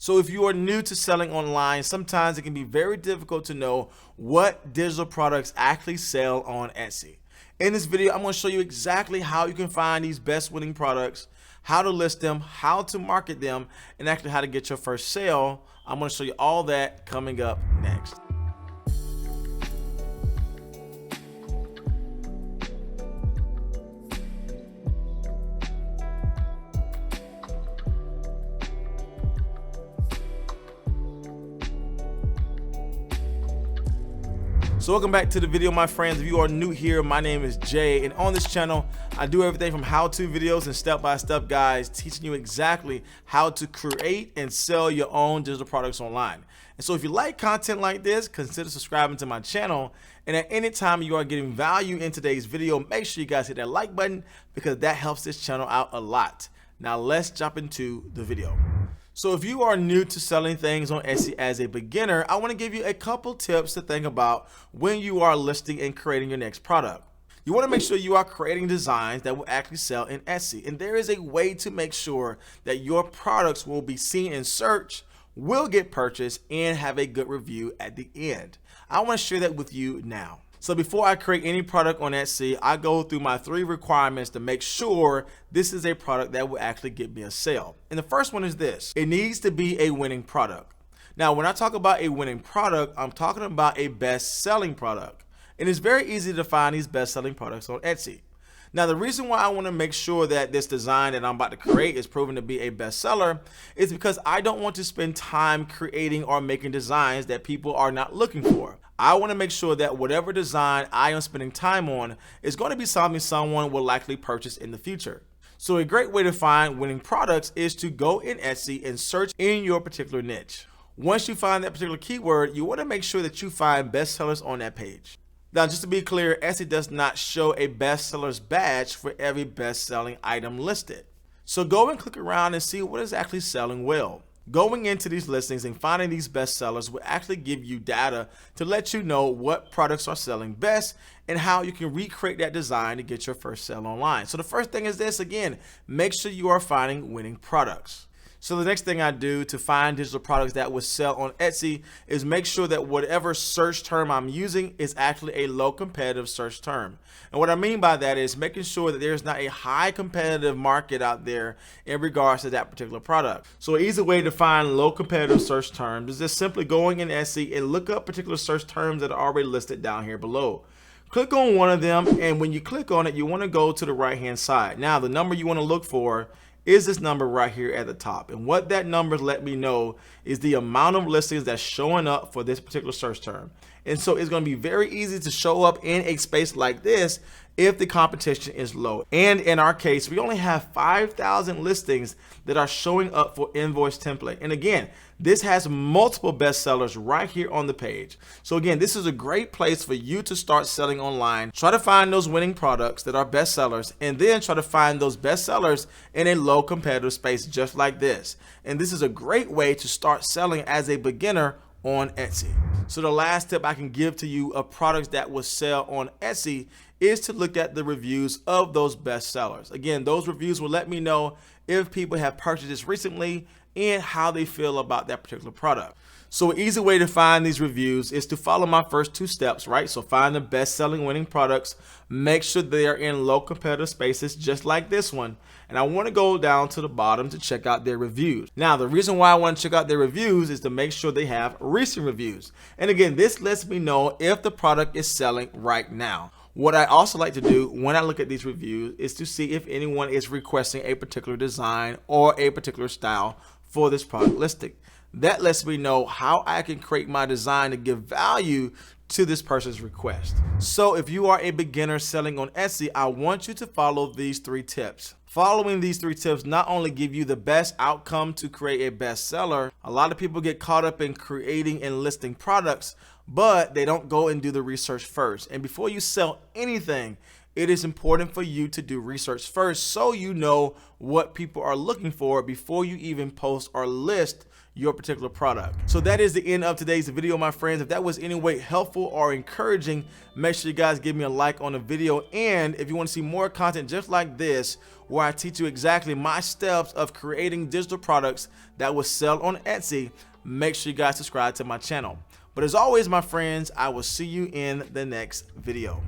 So if you are new to selling online, sometimes it can be very difficult to know what digital products actually sell on Etsy. In this video, I'm going to show you exactly how you can find these best winning products, how to list them, how to market them, and actually how to get your first sale. I'm going to show you all that coming up next. So welcome back to the video, my friends. If you are new here, my name is Jay, and on this channel I do everything from how-to videos and step-by-step guides teaching you exactly how to create and sell your own digital products online. And so if you like content like this, consider subscribing to my channel, and at any time you are getting value in today's video, make sure you guys hit that like button because that helps this channel out a lot. Now let's jump into the video. So if you are new to selling things on Etsy as a beginner, I want to give you a couple tips to think about when you are listing and creating your next product. You want to make sure you are creating designs that will actually sell in Etsy. And there is a way to make sure that your products will be seen in search, will get purchased, and have a good review at the end. I want to share that with you now. So before I create any product on Etsy, I go through my 3 requirements to make sure this is a product that will actually get me a sale. And the first one is this: it needs to be a winning product. Now, when I talk about a winning product, I'm talking about a best-selling product. And it's very easy to find these best-selling products on Etsy. Now, the reason why I want to make sure that this design that I'm about to create is proven to be a bestseller is because I don't want to spend time creating or making designs that people are not looking for. I want to make sure that whatever design I am spending time on is going to be something someone will likely purchase in the future. So a great way to find winning products is to go in Etsy and search in your particular niche. Once you find that particular keyword, you want to make sure that you find bestsellers on that page. Now, just to be clear, Etsy does not show a bestsellers badge for every best-selling item listed. So go and click around and see what is actually selling well. Going into these listings and finding these bestsellers will actually give you data to let you know what products are selling best and how you can recreate that design to get your first sale online. So the first thing is this: again, make sure you are finding winning products. So the next thing I do to find digital products that will sell on Etsy is make sure that whatever search term I'm using is actually a low competitive search term. And what I mean by that is making sure that there's not a high competitive market out there in regards to that particular product. So an easy way to find low competitive search terms is just simply going in Etsy and look up particular search terms that are already listed down here below. Click on one of them, and when you click on it, you want to go to the right hand side. Now the number you want to look for is this number right here at the top. And what that number let me know is the amount of listings that's showing up for this particular search term. And so it's going to be very easy to show up in a space like this if the competition is low. And in our case, we only have 5,000 listings that are showing up for invoice template. And again, this has multiple bestsellers right here on the page. So again, this is a great place for you to start selling online. Try to find those winning products that are bestsellers, and then try to find those bestsellers in a low competitive space just like this. And this is a great way to start selling as a beginner on Etsy. So the last tip I can give to you of products that will sell on Etsy is to look at the reviews of those best sellers. Again, those reviews will let me know if people have purchased this recently and how they feel about that particular product. So an easy way to find these reviews is to follow my first 2 steps, right? So find the best selling winning products, make sure they are in low competitive spaces just like this one. And I want to go down to the bottom to check out their reviews. Now, the reason why I want to check out their reviews is to make sure they have recent reviews. And again, this lets me know if the product is selling right now. What I also like to do when I look at these reviews is to see if anyone is requesting a particular design or a particular style for this product listing. That lets me know how I can create my design to give value to this person's request. So if you are a beginner selling on Etsy, I want you to follow these 3 tips. Following these 3 tips not only give you the best outcome to create a bestseller. A lot of people get caught up in creating and listing products, but they don't go and do the research first. And before you sell anything, it is important for you to do research first so you know what people are looking for before you even post or list your particular product. So that is the end of today's video, my friends. If that was any way helpful or encouraging, make sure you guys give me a like on the video. And if you want to see more content just like this, where I teach you exactly my steps of creating digital products that will sell on Etsy, make sure you guys subscribe to my channel. But as always, my friends, I will see you in the next video.